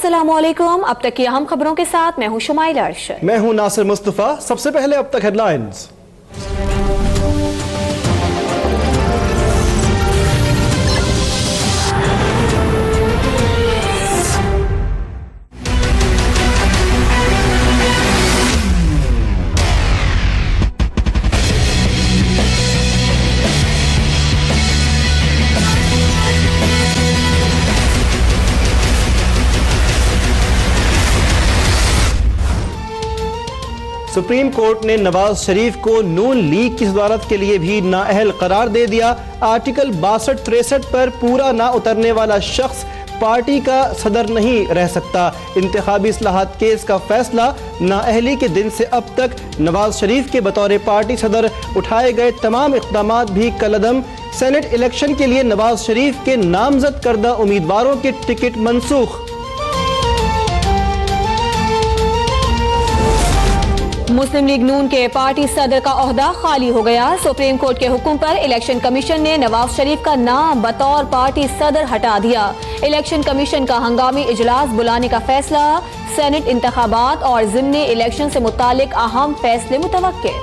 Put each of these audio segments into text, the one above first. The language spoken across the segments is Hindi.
अस्सलामुअलैकुम। अब तक की अहम खबरों के साथ मैं हूं शुमाइल अरशद। मैं हूं नासिर मुस्तफा। सबसे पहले अब तक हेडलाइंस। सुप्रीम कोर्ट ने नवाज शरीफ को नून लीग की सदारत के लिए भी नाअहल करार दे दिया। आर्टिकल 62-63 पर पूरा ना उतरने वाला शख्स पार्टी का सदर नहीं रह सकता। इंतखाबी इस्लाहात केस का फैसला। नाअहली के दिन से अब तक नवाज शरीफ के बतौर पार्टी सदर उठाए गए तमाम इक़दाम भी कलअदम। सेनेट इलेक्शन के लिए नवाज शरीफ के नामजद करदा उम्मीदवारों के टिकट मनसूख। मुस्लिम लीग नून के पार्टी सदर का ओहदा खाली हो गया। सुप्रीम कोर्ट के हुक्म पर इलेक्शन कमीशन ने नवाज शरीफ का नाम बतौर पार्टी सदर हटा दिया। इलेक्शन कमीशन का हंगामी इजलास बुलाने का फैसला। सेनेट इंतखाबात और ज़िमनी इलेक्शन से मुतालिक अहम फैसले मुतवक्के।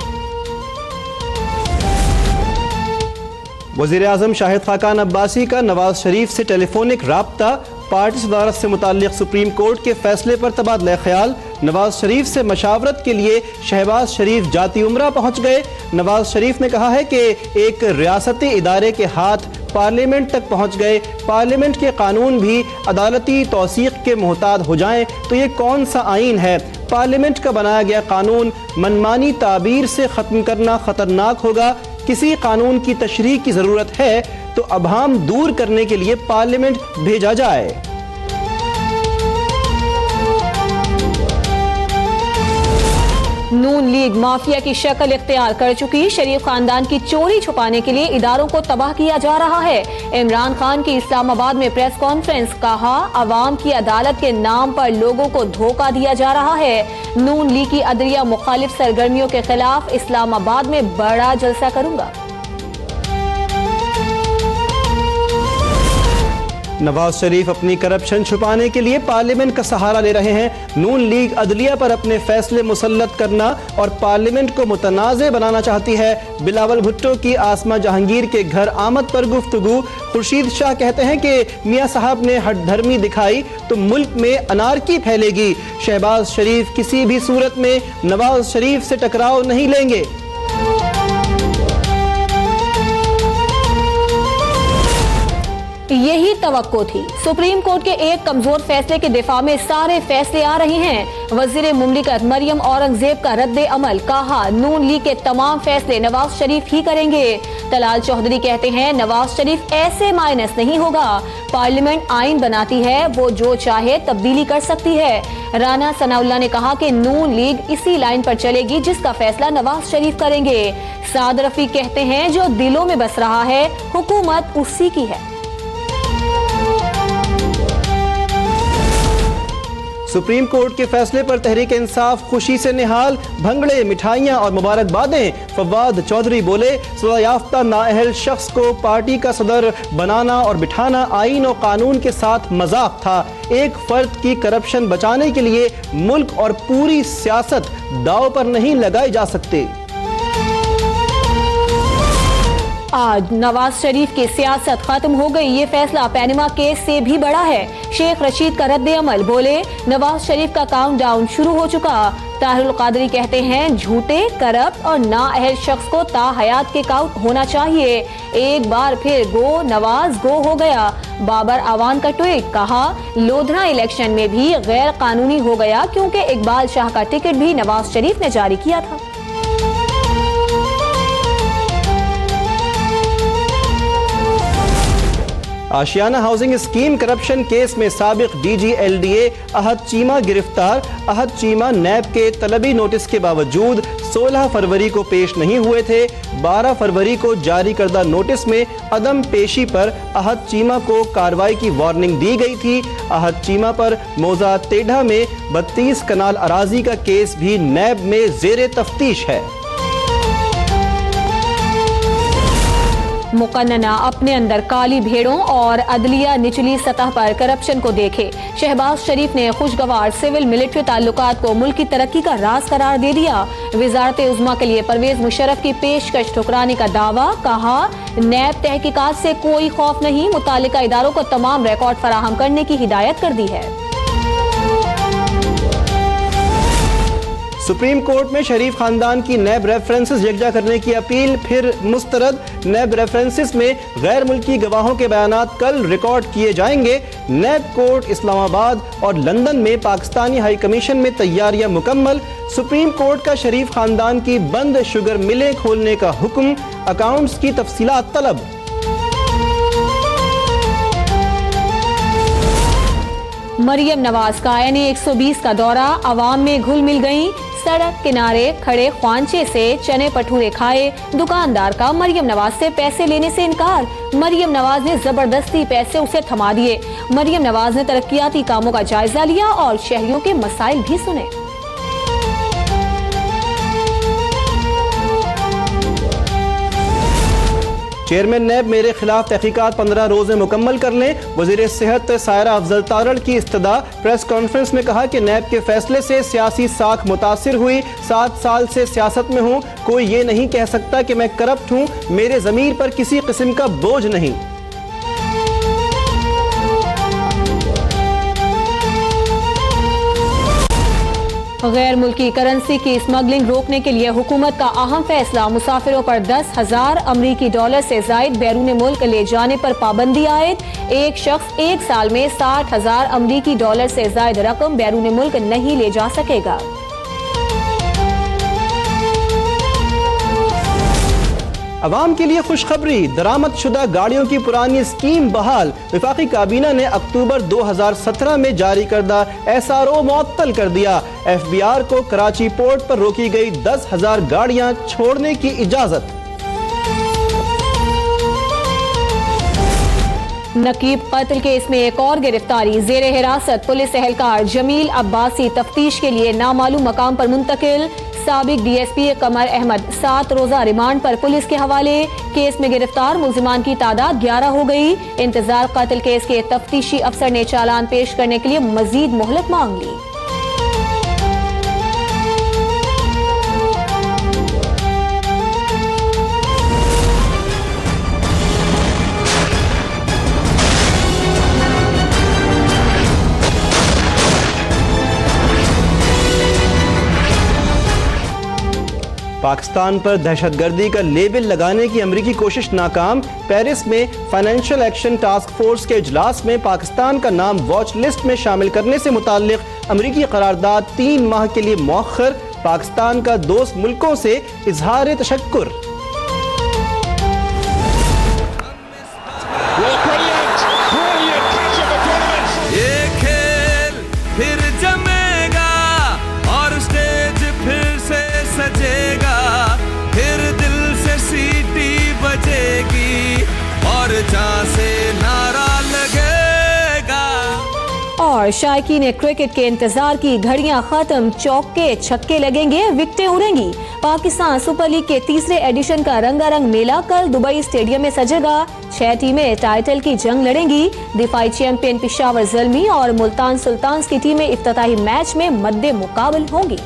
वज़ीर आज़म शाहिद खाकान अब्बासी का नवाज शरीफ से टेलीफोनिक राब्ता। पार्टी सदारत से मुताल्लिक सुप्रीम कोर्ट के फैसले पर तबादला ख्याल। नवाज शरीफ से मशावरत के लिए शहबाज शरीफ जाती उम्रा पहुंच गए। नवाज शरीफ ने कहा है कि एक रियासती इदारे के हाथ पार्लियामेंट तक पहुंच गए। पार्लियामेंट के कानून भी अदालती तौसीक के मोहताज हो जाएं तो ये कौन सा आइन है। पार्लियामेंट का बनाया गया कानून मनमानी ताबीर से ख़त्म करना ख़तरनाक होगा। किसी कानून की तशरीह की ज़रूरत है तो अभाम दूर करने के लिए पार्लियामेंट भेजा जाए। नून लीग माफिया की शक्ल इख्तियार कर चुकी। शरीफ खानदान की चोरी छुपाने के लिए इदारों को तबाह किया जा रहा है। इमरान खान की इस्लामाबाद में प्रेस कॉन्फ्रेंस। कहा, अवाम की अदालत के नाम पर लोगों को धोखा दिया जा रहा है। नून लीग की अदलिया मुखालिफ सरगर्मियों के खिलाफ इस्लामाबाद में बड़ा जलसा करूंगा। नवाज शरीफ अपनी करप्शन छुपाने के लिए पार्लियामेंट का सहारा ले रहे हैं। नून लीग अदलिया पर अपने फैसले मुसल्लत करना और पार्लियामेंट को मुतनाज़े बनाना चाहती है। बिलावल भुट्टो की आसमा जहांगीर के घर आमद पर गुफ्तगू। खुर्शीद शाह कहते हैं कि मियाँ साहब ने हठधर्मी दिखाई तो मुल्क में अनारकी फैलेगी। शहबाज शरीफ किसी भी सूरत में नवाज शरीफ से टकराव नहीं लेंगे। यही तवक्को थी। सुप्रीम कोर्ट के एक कमजोर फैसले के दिफा में सारे फैसले आ रहे हैं। वजीर मुमलिकत मरियम औरंगजेब का रद्द अमल। कहा, नून लीग के तमाम फैसले नवाज शरीफ ही करेंगे। तलाल चौधरी कहते हैं, नवाज शरीफ ऐसे माइनस नहीं होगा। पार्लियामेंट आइन बनाती है, वो जो चाहे तब्दीली कर सकती है। राना सनाउल्लाह ने कहा कि नून लीग इसी लाइन पर चलेगी जिसका फैसला नवाज शरीफ करेंगे। साद रफीक कहते हैं, जो दिलों में बस रहा है हुकूमत उसी की है। सुप्रीम कोर्ट के फैसले पर तहरीक इंसाफ खुशी से निहाल। भंगड़े, मिठाइयां और मुबारकबादें। फवाद चौधरी बोले, सजा याफ्ता नाअहल शख्स को पार्टी का सदर बनाना और बिठाना आईन और कानून के साथ मजाक था। एक फर्द की करप्शन बचाने के लिए मुल्क और पूरी सियासत दांव पर नहीं लगाए जा सकते। आज नवाज शरीफ की सियासत खत्म हो गई। ये फैसला पैनमा केस से भी बड़ा है। शेख रशीद का रद्द अमल। बोले, नवाज शरीफ का काउंटडाउन शुरू हो चुका। ताहिरुल कादरी कहते हैं, झूठे, करप्ट और नाअहल शख्स को ताहयात किक आउट होना चाहिए। एक बार फिर गो नवाज गो हो गया। बाबर आवान का ट्वीट। कहा, लोधरा इलेक्शन में भी गैर कानूनी हो गया क्योंकि इकबाल शाह का टिकट भी नवाज शरीफ ने जारी किया था। आशियाना हाउसिंग स्कीम करप्शन केस में साबिक डीजी एलडीए अहद चीमा गिरफ्तार। अहद चीमा नैब के तलबी नोटिस के बावजूद 16 फरवरी को पेश नहीं हुए थे। 12 फरवरी को जारी करदा नोटिस में अदम पेशी पर अहद चीमा को कार्रवाई की वार्निंग दी गई थी। अहद चीमा पर मौजा तेढ़ा में 32 कनाल अराजी का केस भी नैब में जेर तफ्तीश है। मुकन्नना अपने अंदर काली भेड़ों और अदलिया निचली सतह पर करप्शन को देखे। शहबाज शरीफ ने खुशगवार सिविल मिलिट्री ताल्लुकात को मुल्क की तरक्की का राज करार दे दिया। वजारत उज़्मा के लिए परवेज मुशर्रफ की पेशकश ठुकराने का दावा। कहा, नैब तहकीकात से कोई खौफ नहीं, मुतालिका इदारों को तमाम रिकॉर्ड फराहम करने की हिदायत कर दी है। सुप्रीम कोर्ट में शरीफ खानदान की नैब रेफरेंसेस यकजा करने की अपील फिर मुस्तरद। नैब रेफरेंसेस में गैर मुल्की गवाहों के बयानात कल रिकॉर्ड किए जाएंगे। नैब कोर्ट इस्लामाबाद और लंदन में पाकिस्तानी हाई कमीशन में तैयारियां मुकम्मल। सुप्रीम कोर्ट का शरीफ खानदान की बंद शुगर मिलें खोलने का हुक्म, अकाउंट्स की तफसीलात तलब। मरियम नवाज का NA 120 का दौरा, अवाम में घुल मिल गई। सड़क किनारे खड़े ख्वांचे से चने पठूरे खाए। दुकानदार का मरियम नवाज से पैसे लेने से इनकार। मरियम नवाज ने जबरदस्ती पैसे उसे थमा दिए। मरियम नवाज ने तरक्याती कामों का जायजा लिया और शहरियों के मसाइल भी सुने। चेयरमैन नैब मेरे खिलाफ तहकीकात 15 रोज में मुकम्मल कर लें। वज़ीर सेहत सायरा अफजल तारड़ की इस्तदा। प्रेस कॉन्फ्रेंस में कहा कि नैब के फैसले से सियासी साख मुतासिर हुई। 7 साल से सियासत में हूँ, कोई ये नहीं कह सकता कि मैं करप्ट हूँ। मेरे ज़मीर पर किसी किस्म का बोझ नहीं। गैर मुल्की करेंसी की स्मगलिंग रोकने के लिए हुकूमत का अहम फैसला। मुसाफिरों पर 10,000 अमरीकी डॉलर से जायद बैरून मुल्क ले जाने पर पाबंदी आयद। एक शख्स एक साल में 60,000 अमरीकी डॉलर से जायद रकम बैरून मुल्क नहीं ले जा सकेगा। अवाम के लिए खुशखबरी, दरामद शुदा गाड़ियों की पुरानी स्कीम बहाल। वफाकी काबीना ने अक्टूबर 2017 में जारी करदा SRO मुअत्तल कर दिया। FBR को कराची पोर्ट पर रोकी गई 10,000 गाड़ियां छोड़ने की इजाजत। नकीब कत्ल केस में एक और गिरफ्तारी। जेर हिरासत पुलिस एहलकार जमील अब्बासी तफ्तीश के लिए नामालूम मकाम पर मुंतकिल। साबिक DSP कमर अहमद 7 रोजा रिमांड पर पुलिस के हवाले। केस में गिरफ्तार मुल्जिमान की तादाद 11 हो गई। इंतजार कत्ल केस के तफ्तीशी अफसर ने चालान पेश करने के लिए मजीद मोहलत मांग ली। पाकिस्तान पर दहशतगर्दी का लेबल लगाने की अमरीकी कोशिश नाकाम। पेरिस में फाइनेंशियल एक्शन टास्क फोर्स के इजलास में पाकिस्तान का नाम वॉच लिस्ट में शामिल करने से मुताल्लिक अमरीकी करारदाद 3 माह के लिए मौखर। पाकिस्तान का दोस्त मुल्कों से इजहार तशक्कुर। ये खेल फिर जमेगा और स्टेज फिर से सजेगा, फिर दिल से सीटी बजेगी और जहां से नारा लगेगा। और शायकीन क्रिकेट के इंतजार की घड़ियां खत्म। चौके छक्के लगेंगे, विकेटें उड़ेंगी। पाकिस्तान सुपर लीग के 3रे एडिशन का रंगारंग मेला कल दुबई स्टेडियम में सजेगा। 6 टीमें टाइटल की जंग लड़ेंगी। दिफाई चैंपियन पेशावर ज़ल्मी और मुल्तान सुल्तान्स की टीमें इफ्तिताही मैच में मद्दे मुकाबल होंगी।